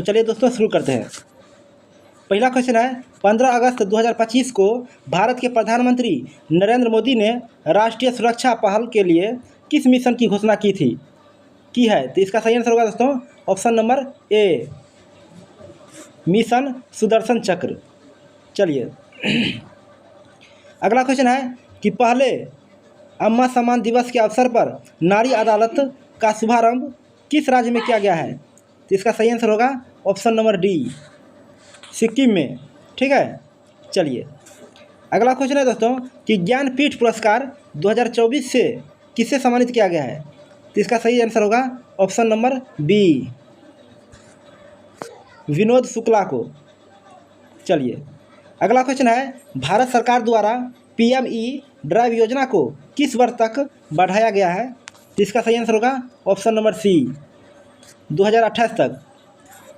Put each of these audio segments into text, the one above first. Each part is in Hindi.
चलिए दोस्तों शुरू करते हैं। पहला क्वेश्चन है, 15 अगस्त 2025 को भारत के प्रधानमंत्री नरेंद्र मोदी ने राष्ट्रीय सुरक्षा पहल के लिए किस मिशन की घोषणा की है? तो इसका सही आंसर होगा दोस्तों option number A, mission Sudarshan चक्र। चलिए अगला क्वेश्चन है कि पहले अम्मा सम्मान दिवस के अवसर पर नारी अदालत का शुभारंभ किस राज्य में किया गया है? तो इसका सही आंसर होगा ऑप्शन नंबर डी, सिक्किम में। ठीक है, चलिए अगला क्वेश्चन है दोस्तों कि ज्ञानपीठ पुरस्कार 2024 से किससे सम्मानित किया गया है? तो इसका सही आंसर होगा option number B, Vinod Shukla को। चलिए अगला क्वेश्चन है, भारत सरकार द्वारा PME ड्राइव योजना को किस वर्ष तक बढ़ाया गया है? तो इसका सही आंसर होगा ऑप्शन नंबर सी, 2028 तक।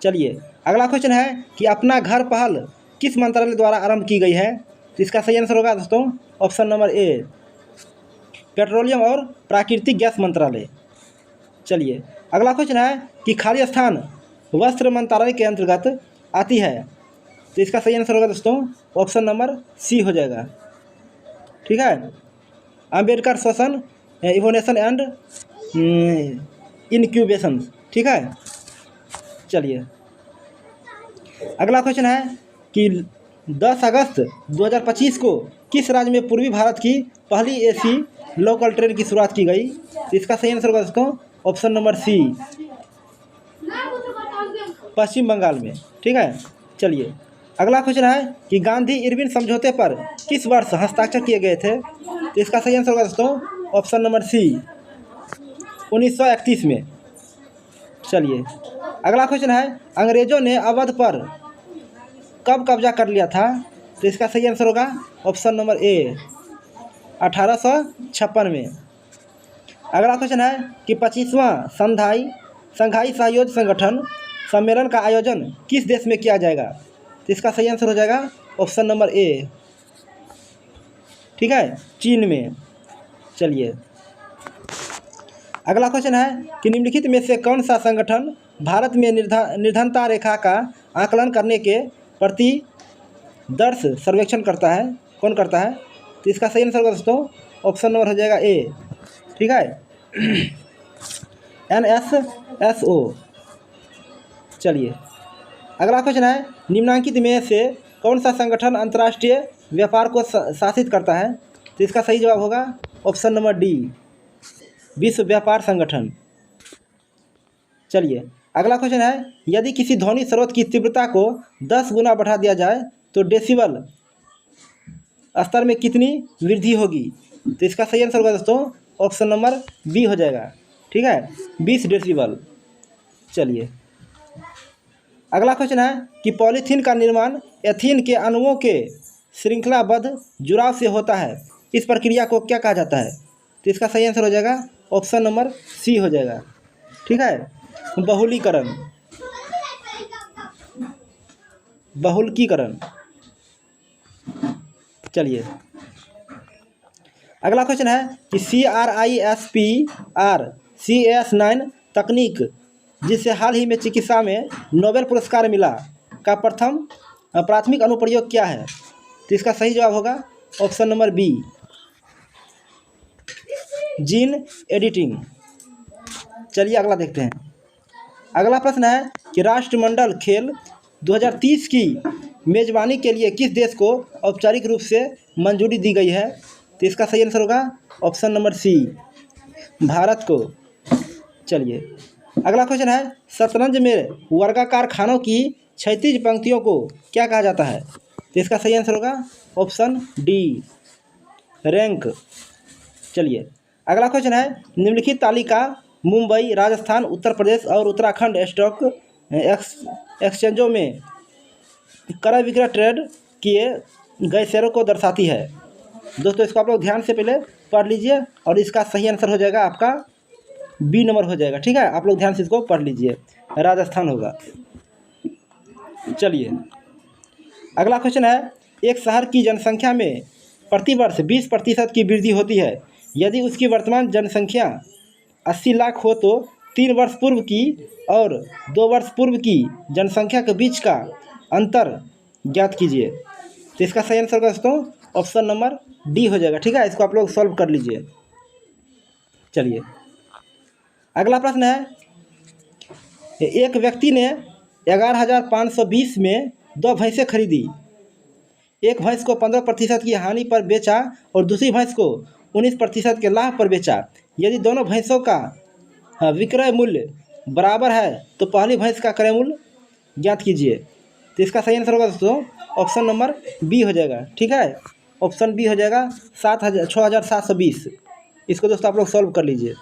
चलिए अगला क्वेश्चन है कि अपना घर पहल किस मंत्रालय द्वारा आरंभ की गई है? तो इसका सही आंसर होगा दोस्तों ऑप्शन नंबर ए, पेट्रोलियम और प्राकृतिक गैस मंत्रालय। चलिए अगला क्वेश्चन है कि खाली स्थान वस्त्र मंत्रालय के अंतर्गत आती है? तो इसका सही आंसर होगा दोस्तों ऑप्शन नंबर सी हो जाएगा। ठीक है, अम्बेडकर सोशन इवोनेशन एंड इनक्यूबेशन। ठीक है, चलिए अगला क्वेश्चन है कि 10 अगस्त 2025 को किस राज्य में पूर्वी भारत की पहली AC लोकल ट्रेन की शुरुआत की गई? तो इसका सही आंसर होगा दोस्तों ऑप्शन नंबर सी, पश्चिम बंगाल में। ठीक है, चलिए अगला क्वेश्चन है कि गांधी इरविन समझौते पर किस वर्ष हस्ताक्षर किए गए थे? तो इसका सही आंसर होगा दोस्तों ऑप्शन नंबर सी, 1931 में। चलिए अगला क्वेश्चन है, अंग्रेजों ने अवध पर कब कब्जा कर लिया था? तो इसका सही आंसर होगा ऑप्शन नंबर ए, 1856 में। अगला क्वेश्चन है कि 25वां संघाई सहयोग संगठन सम्मेलन का आयोजन किस देश में किया जाएगा? तो इसका सही आंसर हो जाएगा ऑप्शन नंबर ए, ठीक है, चीन में। चलिए अगला क्वेश्चन है कि निम्नलिखित में से कौन सा संगठन भारत में निर्धनता रेखा का आकलन करने के प्रति दर्श सर्वेक्षण करता है? कौन करता है? तो इसका सही आंसर होगा दोस्तों ऑप्शन नंबर हो जाएगा ए, ठीक है, NSSO। चलिए अगला क्वेश्चन है, निम्नांकित में से कौन सा संगठन अंतर्राष्ट्रीय व्यापार को शासित करता है? तो इसका सही जवाब होगा ऑप्शन नंबर डी, विश्व व्यापार संगठन। चलिए अगला क्वेश्चन है, यदि किसी ध्वनि स्रोत की तीव्रता को 10 गुना बढ़ा दिया जाए तो डेसिबल स्तर में कितनी वृद्धि होगी? तो इसका सही आंसर होगा दोस्तों ऑप्शन नंबर बी हो जाएगा। ठीक है, 20 डेसिबल। चलिए अगला क्वेश्चन है कि पॉलीथीन का निर्माण एथीन के अणुओं के श्रृंखलाबद्ध जुड़ाव से होता है, इस प्रक्रिया को क्या कहा जाता है? तो इसका सही आंसर हो जाएगा ऑप्शन नंबर सी हो जाएगा। ठीक है, बहुलकीकरण। चलिए अगला क्वेश्चन है कि CRISPR-Cas9 तकनीक जिसे हाल ही में चिकित्सा में नोबेल पुरस्कार मिला का प्राथमिक अनुप्रयोग क्या है? तो इसका सही जवाब होगा option number B, gene editing. चलिए अगला देखते हैं। अगला प्रश्न है कि राष्ट्रमंडल खेल 2030 की मेजबानी के लिए किस देश को औपचारिक रूप से मंजूरी दी गई है? तो इसका सही आंसर होगा ऑप्शन नंबर सी, भारत को। चलिए अगला क्वेश्चन है, शतरंज में वर्गाकार खानों की क्षैतिज पंक्तियों को क्या कहा जाता है? तो इसका सही आंसर होगा ऑप्शन डी, रैंक। चलिए अगला क्वेश्चन है, निम्नलिखित तालिका मुंबई, राजस्थान, उत्तर प्रदेश और उत्तराखंड स्टॉक एक्सचेंजों में क्रय विक्रय ट्रेड किए गए शेयरों को दर्शाती है। दोस्तों इसको आप लोग ध्यान से पहले पढ़ लीजिए और इसका सही आंसर हो जाएगा आपका बी नंबर हो जाएगा। ठीक है, आप लोग ध्यान से इसको पढ़ लीजिए, राजस्थान होगा। चलिए अगला क्वेश्चन है, एक शहर की जनसंख्या में प्रतिवर्ष 20% की वृद्धि होती है। यदि उसकी वर्तमान जनसंख्या 80 लाख हो तो 3 वर्ष पूर्व की और 2 वर्ष पूर्व की जनसंख्या के बीच का अंतर ज्ञात कीजिए। तो इसका सही आंसर होगा दोस्तों ऑप्शन नंबर डी हो जाएगा। ठीक है, इसको आप लोग सॉल्व कर लीजिए। चलिए अगला प्रश्न है, एक व्यक्ति ने 11,520 में 2 भैंसें खरीदी। एक भैंस को 15% की हानि पर बेचा और दूसरी भैंस को 19% के लाभ पर बेचा। यदि दोनों भैंसों का विक्रय मूल्य बराबर है तो पहली भैंस का क्रय मूल्य ज्ञात कीजिए। तो इसका सही आंसर होगा दोस्तों ऑप्शन नंबर बी हो जाएगा। ठीक है, ऑप्शन बी हो जाएगा 6,720। इसको दोस्तों आप लोग सॉल्व कर लीजिए।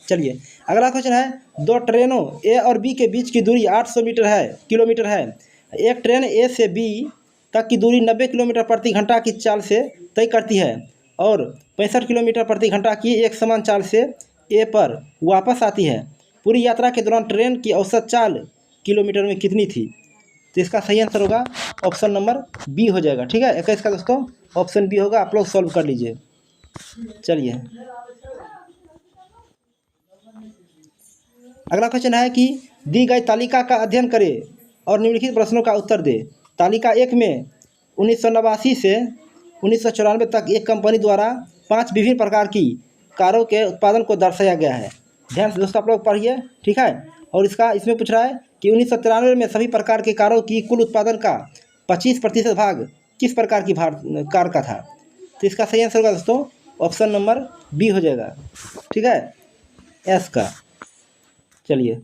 चलिए अगला क्वेश्चन है, 2 ट्रेनों ए और बी के बीच की दूरी 800 किलोमीटर है। एक ट्रेन ए से बी तक की दूरी 90 किलोमीटर प्रति घंटा की चाल से तय करती है और 65 किलोमीटर प्रति घंटा की एक समान चाल से ए पर वापस आती है। पूरी यात्रा के दौरान ट्रेन की औसत चाल किलोमीटर में कितनी थी? तो इसका सही आंसर होगा ऑप्शन नंबर बी हो जाएगा। ठीक है, 21 का दोस्तों ऑप्शन बी होगा। आप लोग सॉल्व कर लीजिए। चलिए अगला क्वेश्चन है कि दी गई तालिका का अध्ययन करें और निम्नलिखित प्रश्नों का उत्तर दें। तालिका 1 में 1989 से 1994 तक एक कंपनी द्वारा 5 विभिन्न प्रकार की कारों के उत्पादन को दर्शाया गया है। ध्यान से दोस्तों आप लोग पढ़िए। ठीक है, और इसमें पूछ रहा है कि 1993 में सभी प्रकार के कारों की कुल उत्पादन का 25% भाग किस प्रकार की कार का था? तो इसका सही आंसर होगा दोस्तों ऑप्शन नंबर बी हो जाएगा। ठीक है, एस का। चलिए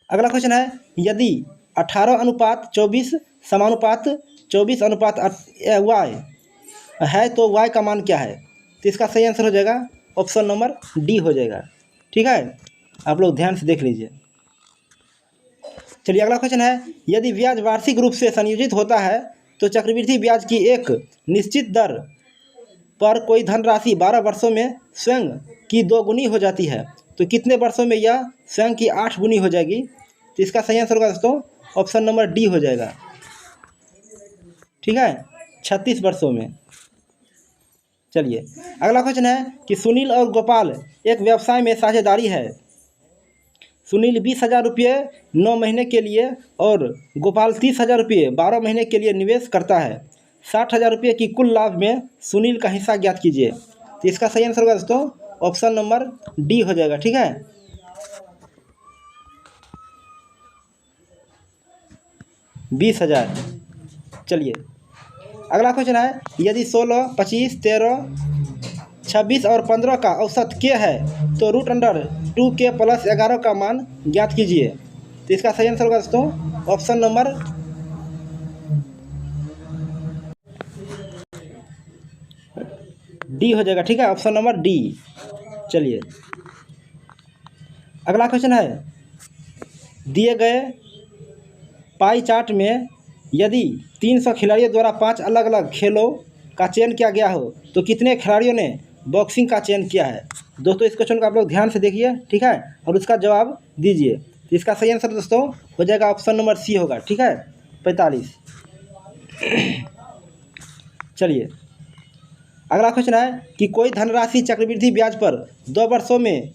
अगला क्वेश्चन है, यदि 18:24 समानुपात 24:y है तो y का मान क्या है? तो इसका सही आंसर हो जाएगा ऑप्शन नंबर डी हो जाएगा। ठीक है, आप लोग ध्यान से देख लीजिए। चलिए अगला क्वेश्चन है, यदि ब्याज वार्षिक रूप से संयोजित होता है तो चक्रवृद्धि ब्याज की एक निश्चित दर पर कोई धनराशि 12 वर्षों में स्वयं की 2 गुनी हो जाती है तो कितने वर्षों में यह स्वयं की 8 गुनी हो जाएगी? तो इसका सही आंसर होगा दोस्तों ऑप्शन नंबर डी हो जाएगा। ठीक है, 36 वर्षों में। चलिए अगला क्वेश्चन है कि सुनील और गोपाल एक व्यवसाय में साझेदारी है। सुनील 20,000 रुपये 9 महीने के लिए और गोपाल 30,000 रुपये 12 महीने के लिए निवेश करता है। 60,000 रुपये की कुल लाभ में सुनील का हिस्सा ज्ञात कीजिए। तो इसका सही आंसर होगा दोस्तों ऑप्शन नंबर डी हो जाएगा। ठीक है, 20,000। चलिए अगला क्वेश्चन है, यदि 16, 25, 13, 26 और 15 का औसत k है तो √2k + 11 का मान ज्ञात कीजिए। तो इसका सही आंसर होगा दोस्तों ऑप्शन नंबर डी हो जाएगा। ठीक है, ऑप्शन नंबर डी। चलिए अगला क्वेश्चन है, दिए गए पाई चार्ट में यदि 300 खिलाड़ियों द्वारा 5 अलग अलग खेलों का चयन किया गया हो तो कितने खिलाड़ियों ने बॉक्सिंग का चयन किया है? दोस्तों इस क्वेश्चन को आप लोग ध्यान से देखिए। ठीक है, और उसका जवाब दीजिए। तो इसका सही आंसर दोस्तों हो जाएगा ऑप्शन नंबर सी होगा। ठीक है, 45। चलिए अगला क्वेश्चन है कि कोई धनराशि चक्रवृद्धि ब्याज पर 2 वर्षों में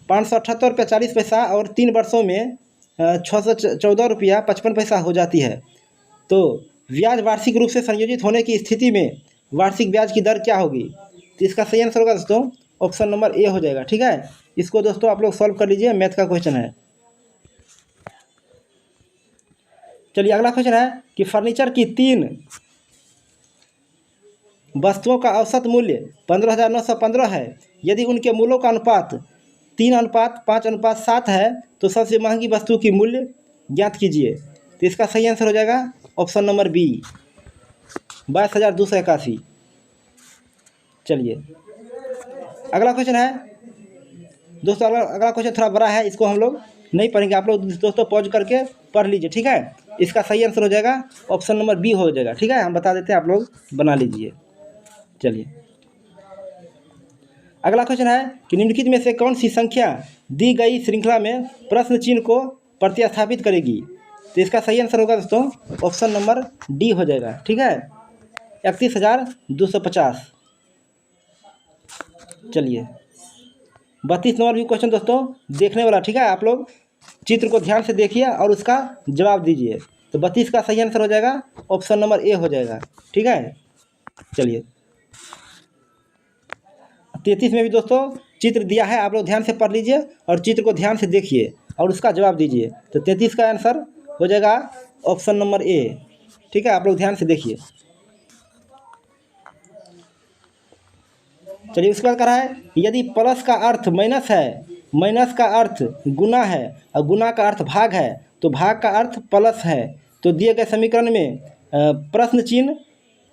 578 रुपये 40 पैसा और 3 वर्षों में 614 रुपया 55 पैसा हो जाती है तो ब्याज वार्षिक रूप से संयोजित होने की स्थिति में वार्षिक ब्याज की दर क्या होगी? तो इसका सही आंसर होगा दोस्तों ऑप्शन नंबर ए हो जाएगा। ठीक है, इसको दोस्तों आप लोग सॉल्व कर लीजिए, मैथ का क्वेश्चन है। चलिए अगला क्वेश्चन है कि फर्नीचर की 3 वस्तुओं का औसत मूल्य 15,915 है। यदि उनके मूल्यों का अनुपात 3:5:7 है तो सबसे महंगी वस्तु की मूल्य ज्ञात कीजिए। तो इसका सही आंसर हो जाएगा ऑप्शन नंबर बी 22,281। चलिए अगला क्वेश्चन है दोस्तों, अगला क्वेश्चन थोड़ा बड़ा है, इसको हम लोग नहीं पढ़ेंगे। आप लोग दोस्तों पॉज करके पढ़ लीजिए। ठीक है, इसका सही आंसर हो जाएगा ऑप्शन नंबर बी हो जाएगा। ठीक है, हम बता देते हैं, आप लोग बना लीजिए। चलिए अगला क्वेश्चन है कि निम्नलिखित में से कौन सी संख्या दी गई श्रृंखला में प्रश्न चिन्ह को प्रतिस्थापित करेगी? तो इसका सही आंसर होगा दोस्तों ऑप्शन नंबर डी हो जाएगा। ठीक है, 31,250। चलिए 32 नंबर भी क्वेश्चन दोस्तों देखने वाला, ठीक है। आप लोग चित्र को ध्यान से देखिए और उसका जवाब दीजिए। तो 32 का सही आंसर हो जाएगा ऑप्शन नंबर ए हो जाएगा, ठीक है। चलिए 33 में भी दोस्तों चित्र दिया है, आप लोग ध्यान से पढ़ लीजिए और चित्र को ध्यान से देखिए और उसका जवाब दीजिए। तो 33 का आंसर हो जाएगा ऑप्शन नंबर ए, ठीक है। आप लोग ध्यान से देखिए। चलिए उसके बाद कह रहा है यदि प्लस का अर्थ माइनस है, माइनस का अर्थ गुना है और गुना का अर्थ भाग है तो भाग का अर्थ प्लस है, तो दिए गए समीकरण में प्रश्न चिन्ह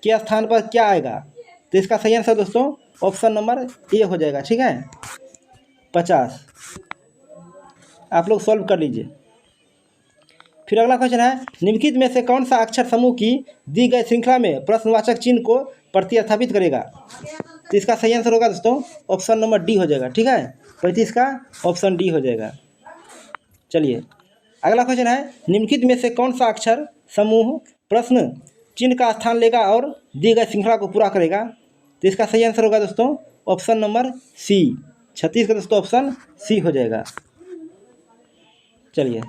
के स्थान पर क्या आएगा? तो इसका सही आंसर दोस्तों ऑप्शन नंबर ए हो जाएगा, ठीक है। 50 आप लोग सॉल्व कर लीजिए। फिर अगला क्वेश्चन है निम्नलिखित में से कौन सा अक्षर समूह की दी गई श्रृंखला में प्रश्नवाचक चिन्ह को प्रतिस्थापित करेगा? तो इसका सही आंसर होगा दोस्तों ऑप्शन नंबर डी हो जाएगा, ठीक है। 35 का ऑप्शन डी हो जाएगा। चलिए अगला क्वेश्चन है निम्नलिखित में से कौन सा अक्षर समूह प्रश्न चिन्ह का स्थान लेगा और दी गई श्रृंखला को पूरा करेगा? तो इसका सही आंसर होगा दोस्तों ऑप्शन नंबर सी। 36 का दोस्तों ऑप्शन सी हो जाएगा। चलिए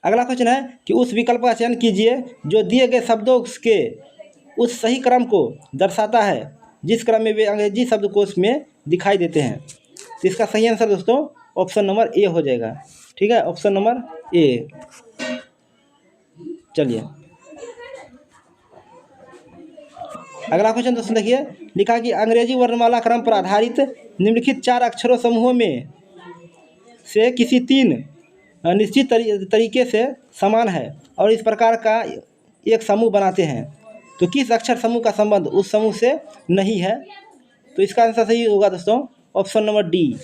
अगला क्वेश्चन है कि उस विकल्प का चयन कीजिए जो दिए गए शब्दों के उस सही क्रम को दर्शाता है जिस क्रम में वे अंग्रेजी शब्दकोश में दिखाई देते हैं। तो इसका सही आंसर दोस्तों ऑप्शन नंबर ए हो जाएगा, ठीक है। Option number A. चलिए अगला क्वेश्चन दोस्तों देखिए, लिखा कि अंग्रेजी वर्णमाला क्रम पर आधारित निम्नलिखित 4 अक्षरों समूहों में से किसी 3 निश्चित तरीके से समान है और इस प्रकार का एक समूह बनाते हैं, तो किस अक्षर समूह का संबंध उस समूह से नहीं है? तो इसका आंसर सही होगा दोस्तों ऑप्शन नंबर डी,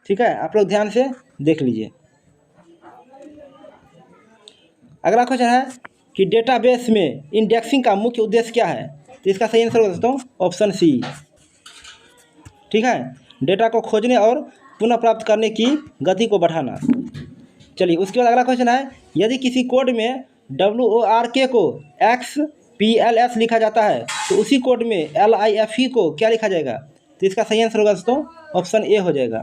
ठीक है। आप लोग ध्यान से देख लीजिए। अगला क्वेश्चन है कि डेटाबेस में इंडेक्सिंग का मुख्य उद्देश्य क्या है? तो इसका सही आंसर होगा दोस्तों ऑप्शन सी, ठीक है। डेटा को खोजने और पुनः प्राप्त करने की गति को बढ़ाना। चलिए उसके बाद अगला क्वेश्चन है यदि किसी कोड में WORK को XPLS लिखा जाता है तो उसी कोड में LIFE को क्या लिखा जाएगा? तो इसका सही आंसर होगा दोस्तों ऑप्शन ए हो जाएगा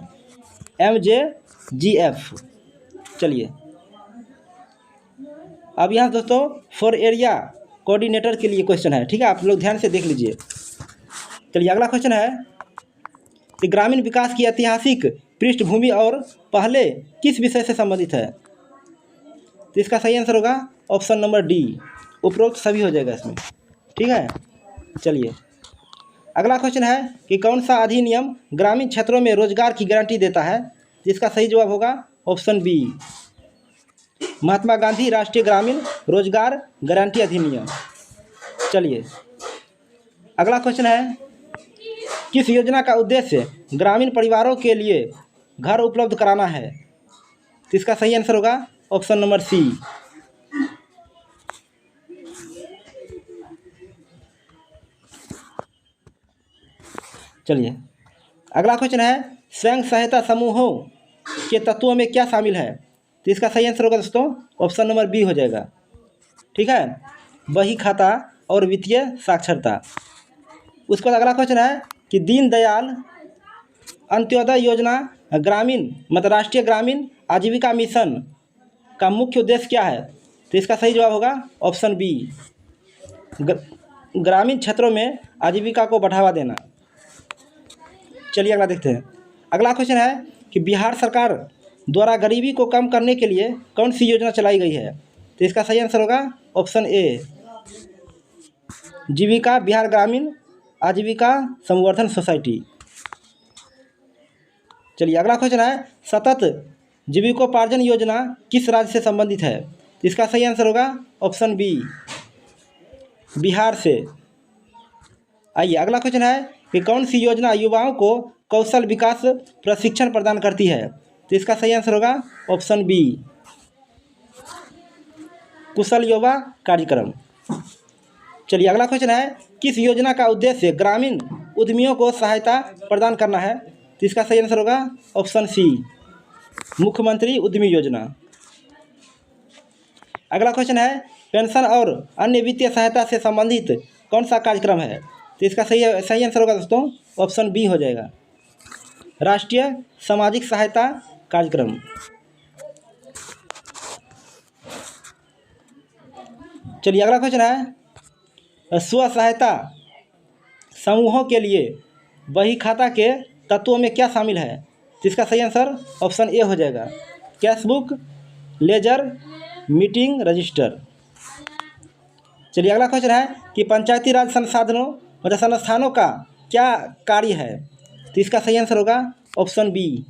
MJGF। चलिए अब यहाँ दोस्तों फॉर एरिया कोऑर्डिनेटर के लिए क्वेश्चन है, ठीक है। आप लोग ध्यान से देख लीजिए। चलिए अगला क्वेश्चन है कि ग्रामीण विकास की ऐतिहासिक पृष्ठभूमि और पहले किस विषय से संबंधित है? तो इसका सही आंसर होगा ऑप्शन नंबर डी, उपरोक्त सभी हो जाएगा इसमें, ठीक है। चलिए अगला क्वेश्चन है कि कौन सा अधिनियम ग्रामीण क्षेत्रों में रोजगार की गारंटी देता है? तो इसका सही जवाब होगा ऑप्शन बी, महात्मा गांधी राष्ट्रीय ग्रामीण रोजगार गारंटी अधिनियम। चलिए अगला क्वेश्चन है किस योजना का उद्देश्य ग्रामीण परिवारों के लिए घर उपलब्ध कराना है? तो इसका सही आंसर होगा ऑप्शन नंबर सी। चलिए अगला क्वेश्चन है स्वयं सहायता समूहों के तत्वों में क्या शामिल है? तो इसका सही आंसर होगा दोस्तों ऑप्शन नंबर बी हो जाएगा, ठीक है। बही खाता और वित्तीय साक्षरता। उसके बाद अगला क्वेश्चन है कि दीनदयाल अंत्योदय योजना ग्रामीण मतलब राष्ट्रीय ग्रामीण आजीविका मिशन का मुख्य उद्देश्य क्या है? तो इसका सही जवाब होगा ऑप्शन बी, ग्रामीण क्षेत्रों में आजीविका को बढ़ावा देना। चलिए अगला देखते हैं। अगला क्वेश्चन है कि बिहार सरकार द्वारा गरीबी को कम करने के लिए कौन सी योजना चलाई गई है? तो इसका सही आंसर होगा ऑप्शन ए, जीविका बिहार ग्रामीण आजीविका संवर्धन सोसाइटी। चलिए अगला क्वेश्चन है सतत जीविकोपार्जन योजना किस राज्य से संबंधित है? तो इसका सही आंसर होगा ऑप्शन बी, बिहार से। आइए अगला क्वेश्चन है कि कौन सी योजना युवाओं को कौशल विकास प्रशिक्षण प्रदान करती है? तो इसका सही आंसर होगा ऑप्शन बी, कुशल युवा कार्यक्रम। चलिए अगला क्वेश्चन है किस योजना का उद्देश्य ग्रामीण उद्यमियों को सहायता प्रदान करना है? तो इसका सही आंसर होगा ऑप्शन सी, मुख्यमंत्री उद्यमी योजना। अगला क्वेश्चन है पेंशन और अन्य वित्तीय सहायता से संबंधित कौन सा कार्यक्रम है? तो इसका सही आंसर होगा दोस्तों ऑप्शन बी हो जाएगा। राष्ट्रीय सामाजिक सहायता कार्यक्रम। चलिए अगला क्वेश्चन है, स्व सहायता समूहों के लिए बही खाता के तत्वों में क्या शामिल है? तो इसका सही आंसर ऑप्शन ए हो जाएगा, कैशबुक, लेजर, मीटिंग रजिस्टर। चलिए अगला क्वेश्चन है कि पंचायती राज संसाधनों मतलब संस्थानों का क्या कार्य है? तो इसका सही आंसर होगा ऑप्शन बी,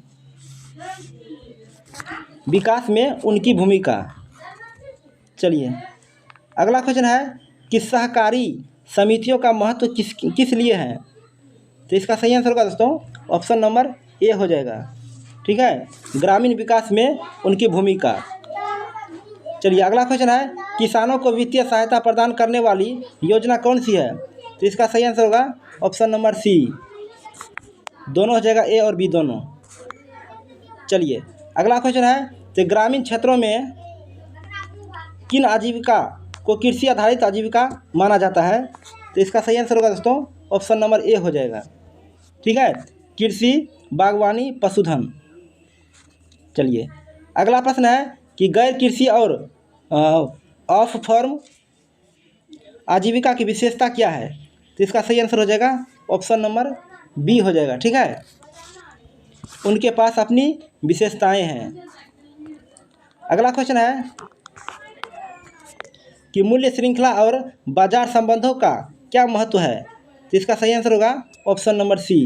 विकास में उनकी भूमिका। चलिए अगला क्वेश्चन है कि सहकारी समितियों का महत्व किस लिए है? तो इसका सही आंसर होगा दोस्तों ऑप्शन नंबर ए हो जाएगा, ठीक है, ग्रामीण विकास में उनकी भूमिका। चलिए अगला क्वेश्चन है, किसानों को वित्तीय सहायता प्रदान करने वाली योजना कौन सी है? तो इसका सही आंसर होगा ऑप्शन नंबर सी, दोनों हो जाएगा, ए और बी दोनों। चलिए अगला क्वेश्चन है, तो ग्रामीण क्षेत्रों में किन आजीविका को कृषि आधारित आजीविका माना जाता है? तो इसका सही आंसर होगा दोस्तों ऑप्शन नंबर ए हो जाएगा, ठीक है, कृषि, बागवानी, पशुधन। चलिए अगला प्रश्न है कि गैर कृषि और ऑफ फार्म आजीविका की विशेषता क्या है? तो इसका सही आंसर हो जाएगा ऑप्शन नंबर बी हो जाएगा, ठीक है, उनके पास अपनी विशेषताएं हैं। अगला क्वेश्चन है कि मूल्य श्रृंखला और बाजार संबंधों का क्या महत्व है? तो इसका सही आंसर होगा ऑप्शन नंबर सी,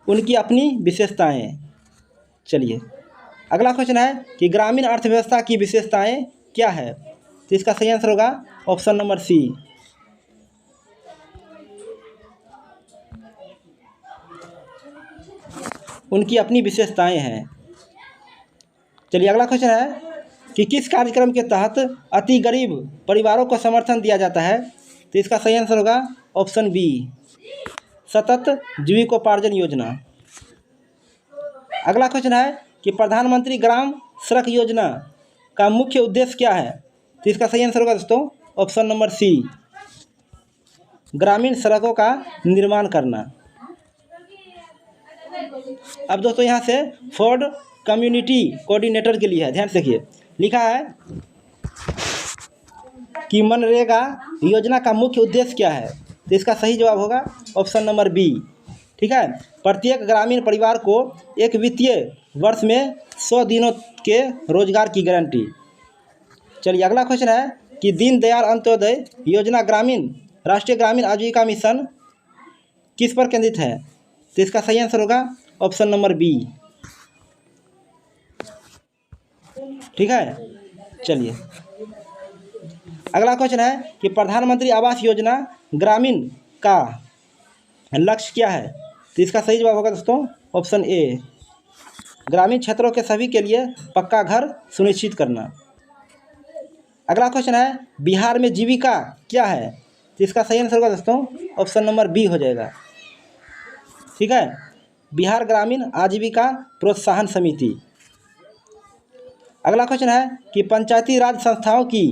उनकी अपनी विशेषताएं। चलिए अगला क्वेश्चन है कि ग्रामीण अर्थव्यवस्था की विशेषताएं क्या है? तो इसका सही आंसर होगा ऑप्शन नंबर सी। उनकी अपनी विशेषताएं हैं। चलिए अगला क्वेश्चन है कि किस कार्यक्रम के तहत अति गरीब परिवारों को समर्थन दिया जाता है? तो इसका सही आंसर होगा ऑप्शन बी, सतत जीविकोपार्जन योजना। अगला क्वेश्चन है कि प्रधानमंत्री ग्राम सड़क योजना का मुख्य उद्देश्य क्या है? तो इसका सही आंसर होगा दोस्तों ऑप्शन नंबर सी, ग्रामीण सड़कों का निर्माण करना। अब दोस्तों यहाँ से फोर्ड कम्युनिटी कोऑर्डिनेटर के लिए है, ध्यान से देखिए, लिखा है कि मनरेगा योजना का मुख्य उद्देश्य क्या है? तो इसका सही जवाब होगा ऑप्शन नंबर बी, ठीक है, प्रत्येक ग्रामीण परिवार को एक वित्तीय वर्ष में 100 दिनों के रोजगार की गारंटी। चलिए अगला क्वेश्चन है कि दीनदयाल अंत्योदय योजना ग्रामीण राष्ट्रीय ग्रामीण आजीविका मिशन किस पर केंद्रित है? तो इसका सही आंसर होगा ऑप्शन नंबर बी, ठीक है। चलिए अगला क्वेश्चन है कि प्रधानमंत्री आवास योजना ग्रामीण का लक्ष्य क्या है? तो इसका सही जवाब होगा दोस्तों ऑप्शन ए, ग्रामीण क्षेत्रों के सभी के लिए पक्का घर सुनिश्चित करना। अगला क्वेश्चन है बिहार में जीविका क्या है? तो इसका सही आंसर होगा दोस्तों ऑप्शन नंबर बी हो जाएगा, ठीक है, बिहार ग्रामीण आजीविका प्रोत्साहन समिति। अगला क्वेश्चन है कि पंचायती राज संस्थाओं की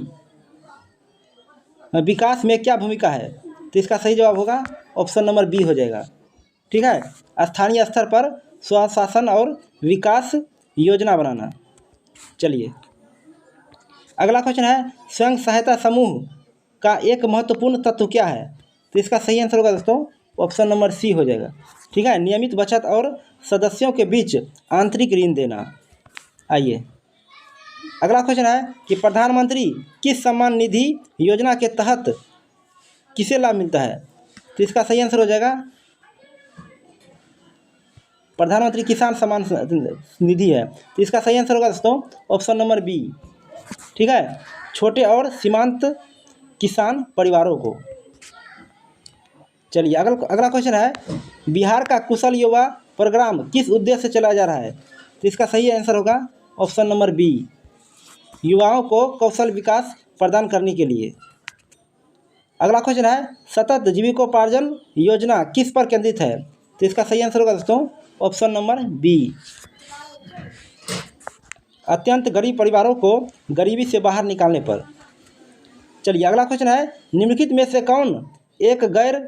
विकास में क्या भूमिका है? तो इसका सही जवाब होगा ऑप्शन नंबर बी हो जाएगा, ठीक है, स्थानीय स्तर पर स्वशासन और विकास योजना बनाना। चलिए अगला क्वेश्चन है स्वयं सहायता समूह का एक महत्वपूर्ण तत्व क्या है? तो इसका सही आंसर होगा दोस्तों ऑप्शन नंबर सी हो जाएगा, ठीक है, नियमित बचत और सदस्यों के बीच आंतरिक ऋण देना। आइए अगला क्वेश्चन है कि प्रधानमंत्री किस सम्मान निधि योजना के तहत किसे लाभ मिलता है? तो इसका सही आंसर हो जाएगा प्रधानमंत्री किसान सम्मान निधि है, तो इसका सही आंसर होगा दोस्तों ऑप्शन नंबर बी, ठीक है, छोटे और सीमांत किसान परिवारों को। चलिए अगला क्वेश्चन है बिहार का कुशल युवा प्रोग्राम किस उद्देश्य से चलाया जा रहा है? तो इसका सही आंसर होगा ऑप्शन नंबर बी, युवाओं को कौशल विकास प्रदान करने के लिए। अगला क्वेश्चन है सतत जीविकोपार्जन योजना किस पर केंद्रित है? तो इसका सही आंसर होगा दोस्तों ऑप्शन नंबर बी, अत्यंत गरीब परिवारों को गरीबी से बाहर निकालने पर। चलिए अगला क्वेश्चन है निम्नलिखित में से कौन एक गैर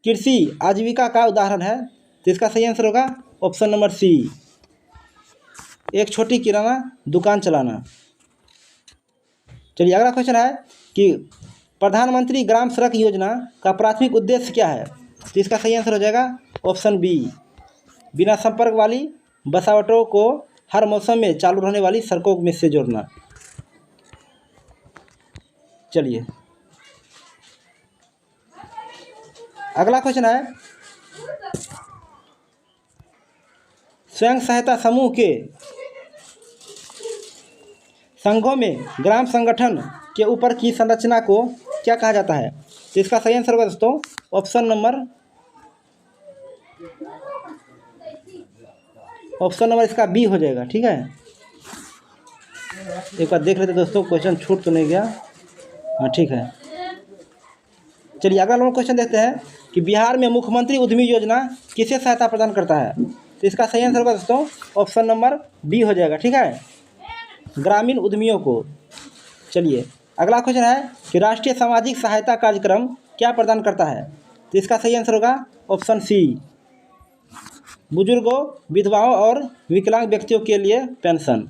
कृषि आजीविका का उदाहरण है? तो इसका सही आंसर होगा ऑप्शन नंबर सी, एक छोटी किराना दुकान चलाना। चलिए अगला क्वेश्चन है कि प्रधानमंत्री ग्राम सड़क योजना का प्राथमिक उद्देश्य क्या है? तो इसका सही आंसर हो जाएगा ऑप्शन बी, बिना संपर्क वाली बसावटों को हर मौसम में चालू रहने वाली सड़कों में से जोड़ना। चलिए अगला क्वेश्चन है, स्वयं सहायता समूह के संघों में ग्राम संगठन के ऊपर की संरचना को क्या कहा जाता है? तो इसका सही आंसर होगा दोस्तों ऑप्शन नंबर इसका बी हो जाएगा। ठीक है, एक बार देख लेते दोस्तों, क्वेश्चन छूट तो नहीं गया। हाँ ठीक है, चलिए अगला हम क्वेश्चन देखते हैं कि बिहार में मुख्यमंत्री उद्यमी योजना किसे सहायता प्रदान करता है? तो इसका सही आंसर होगा दोस्तों ऑप्शन नंबर बी हो जाएगा। ठीक है, ग्रामीण उद्यमियों को। चलिए अगला क्वेश्चन है कि राष्ट्रीय सामाजिक सहायता कार्यक्रम क्या प्रदान करता है? तो इसका सही आंसर होगा ऑप्शन सी, बुजुर्गों, विधवाओं और विकलांग व्यक्तियों के लिए पेंशन।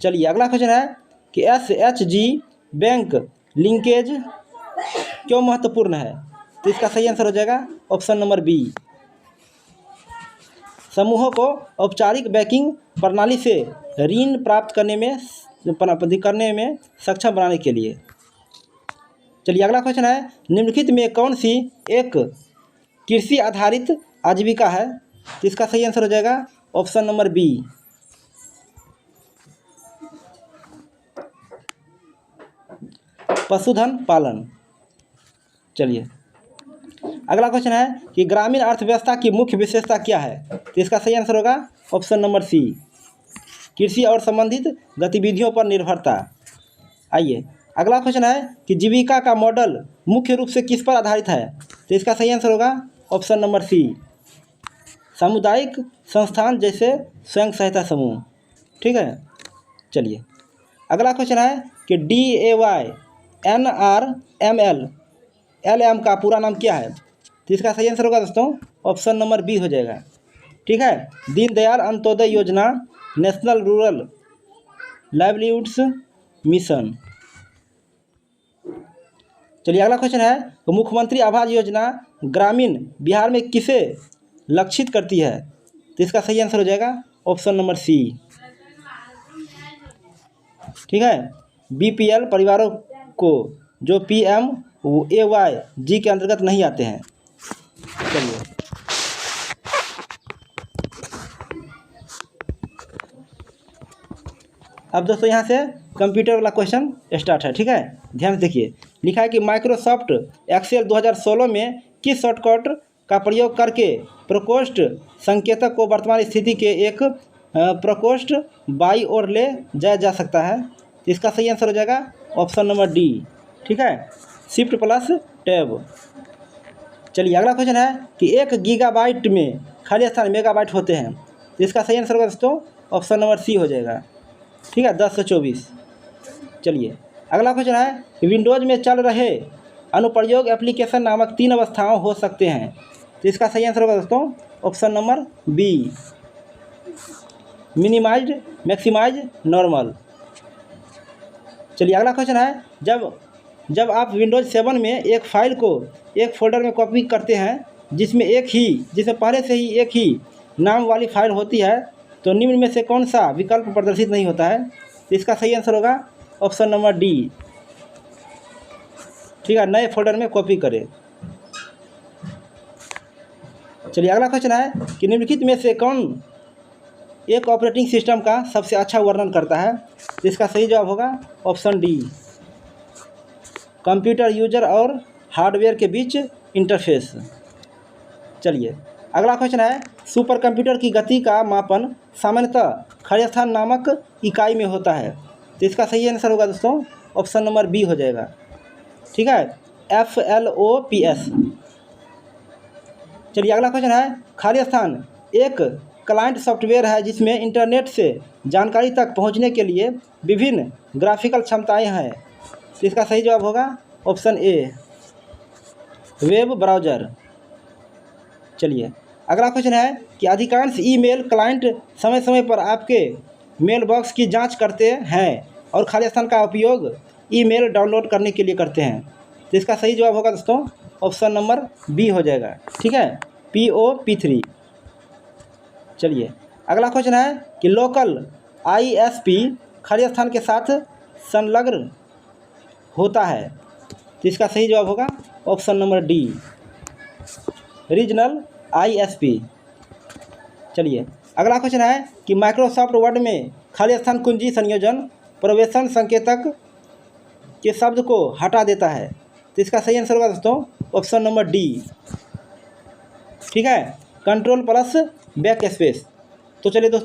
चलिए अगला क्वेश्चन है कि एसएचजी बैंक लिंकेज क्यों महत्वपूर्ण है? तो इसका सही आंसर हो जाएगा ऑप्शन नंबर बी, समूहों को औपचारिक बैंकिंग प्रणाली से ऋण प्राप्त करने में सक्षम बनाने के लिए। चलिए अगला क्वेश्चन है, निम्नलिखित में कौन सी एक कृषि आधारित आजीविका है? तो इसका सही आंसर हो जाएगा ऑप्शन नंबर बी, पशुधन पालन। चलिए अगला क्वेश्चन है कि ग्रामीण अर्थव्यवस्था की मुख्य विशेषता क्या है? तो इसका सही आंसर होगा ऑप्शन नंबर सी, कृषि और संबंधित गतिविधियों पर निर्भरता। आइए अगला क्वेश्चन है कि जीविका का मॉडल मुख्य रूप से किस पर आधारित है? तो इसका सही आंसर होगा ऑप्शन नंबर सी, सामुदायिक संस्थान जैसे स्वयं सहायता समूह। ठीक है, चलिए अगला क्वेश्चन है कि DAYNRMLLM का पूरा नाम क्या है? तो इसका सही आंसर होगा दोस्तों ऑप्शन नंबर बी हो जाएगा। ठीक है, दीनदयाल अंत्योदय योजना, नेशनल रूरल लाइवलीहुड्स मिशन। चलिए अगला क्वेश्चन है तो मुख्यमंत्री आवास योजना ग्रामीण बिहार में किसे लक्षित करती है? तो इसका सही आंसर हो जाएगा ऑप्शन नंबर सी, ठीक है, बीपीएल परिवारों को जो PMAY के अंतर्गत नहीं आते हैं। चलिए अब दोस्तों यहाँ से कंप्यूटर वाला क्वेश्चन स्टार्ट है। ठीक है, ध्यान से देखिए, लिखा है कि माइक्रोसॉफ्ट एक्सेल 2016 में किस शॉर्टकट का प्रयोग करके प्रकोष्ठ संकेतक को वर्तमान स्थिति के एक प्रकोष्ठ बाई ओर ले जाया जा सकता है? इसका सही आंसर हो जाएगा ऑप्शन नंबर डी। ठीक है, शिफ्ट प्लस टैब। चलिए अगला क्वेश्चन है कि 1 गीगाबाइट में खाली स्थान मेगाबाइट होते हैं। तो इसका सही आंसर होगा दोस्तों ऑप्शन नंबर सी हो जाएगा। ठीक है, 10 से 24। चलिए अगला क्वेश्चन है कि विंडोज़ में चल रहे अनुप्रयोग एप्लीकेशन नामक 3 अवस्थाओं हो सकते हैं। तो इसका सही आंसर होगा दोस्तों option number B, minimised, maximise, normal. चलिए अगला क्वेश्चन है जब आप विंडोज़ 7 में एक फ़ाइल को एक फ़ोल्डर में कॉपी करते हैं जिसमें पहले से ही एक ही नाम वाली फ़ाइल होती है तो निम्न में से कौन सा विकल्प प्रदर्शित नहीं होता है? तो इसका सही आंसर होगा ऑप्शन नंबर डी। ठीक है, नए फोल्डर में कॉपी करें। चलिए अगला क्वेश्चन है कि निम्नलिखित में से कौन एक ऑपरेटिंग सिस्टम का सबसे अच्छा वर्णन करता है? तो इसका सही जवाब होगा ऑप्शन डी, कंप्यूटर यूजर और हार्डवेयर के बीच इंटरफेस। चलिए अगला क्वेश्चन है सुपर कंप्यूटर की गति का मापन सामान्यतः खाली स्थान नामक इकाई में होता है। तो इसका सही आंसर होगा दोस्तों ऑप्शन नंबर बी हो जाएगा। ठीक है, FLOPS। चलिए अगला क्वेश्चन है खाली स्थान एक क्लाइंट सॉफ्टवेयर है जिसमें इंटरनेट से जानकारी तक पहुंचने के लिए विभिन्न ग्राफिकल क्षमताएं हैं। तो इसका सही जवाब होगा ऑप्शन ए, वेब ब्राउज़र। चलिए अगला क्वेश्चन है कि अधिकांश ईमेल क्लाइंट समय समय पर आपके मेल बॉक्स की जांच करते हैं और खाली स्थान का उपयोग ईमेल डाउनलोड करने के लिए करते हैं। तो इसका सही जवाब होगा दोस्तों ऑप्शन नंबर बी हो जाएगा। ठीक है, POP3। चलिए अगला क्वेश्चन है कि लोकल ISP खाली स्थान के साथ संलग्न होता है। तो इसका सही जवाब होगा option number D, regional ISP। चलिए अगला क्वेश्चन है कि माइक्रोसॉफ्ट वर्ड में खाली स्थान कुंजी संयोजन प्रवेशन संकेतक के शब्द को हटा देता है। तो इसका सही आंसर होगा दोस्तों ऑप्शन नंबर डी। ठीक है, कंट्रोल प्लस बैक स्पेस। तो चलिए दोस्तों